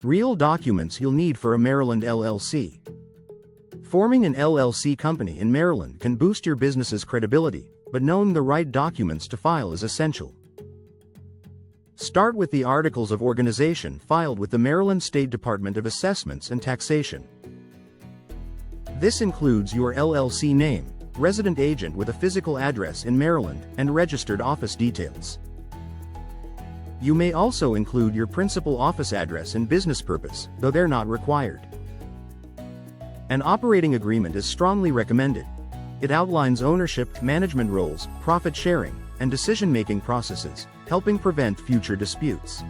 Real documents you'll need for a Maryland LLC. Forming an LLC company in Maryland can boost your business's credibility, but knowing the right documents to file is essential. Start with the Articles of Organization filed with the Maryland State Department of Assessments and Taxation. This includes your LLC name, resident agent with a physical address in Maryland, and registered office details. You may also include your principal office address and business purpose, though they're not required. An operating agreement is strongly recommended. It outlines ownership, management roles, profit sharing, and decision-making processes, helping prevent future disputes.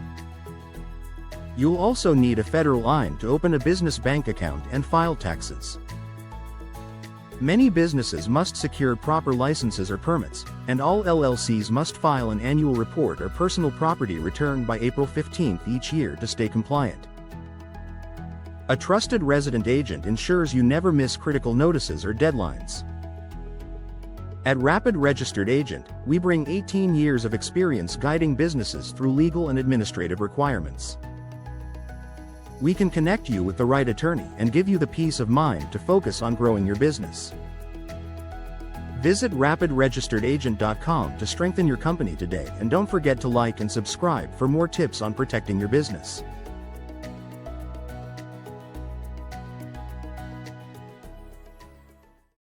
You'll also need a federal EIN to open a business bank account and file taxes. Many businesses must secure proper licenses or permits, and all LLCs must file an annual report or personal property return by April 15th each year to stay compliant. A trusted resident agent ensures you never miss critical notices or deadlines. At Rapid Registered Agent, we bring 18 years of experience guiding businesses through legal and administrative requirements. We can connect you with the right attorney and give you the peace of mind to focus on growing your business. Visit rapidregisteredagent.com to strengthen your company today, and don't forget to like and subscribe for more tips on protecting your business.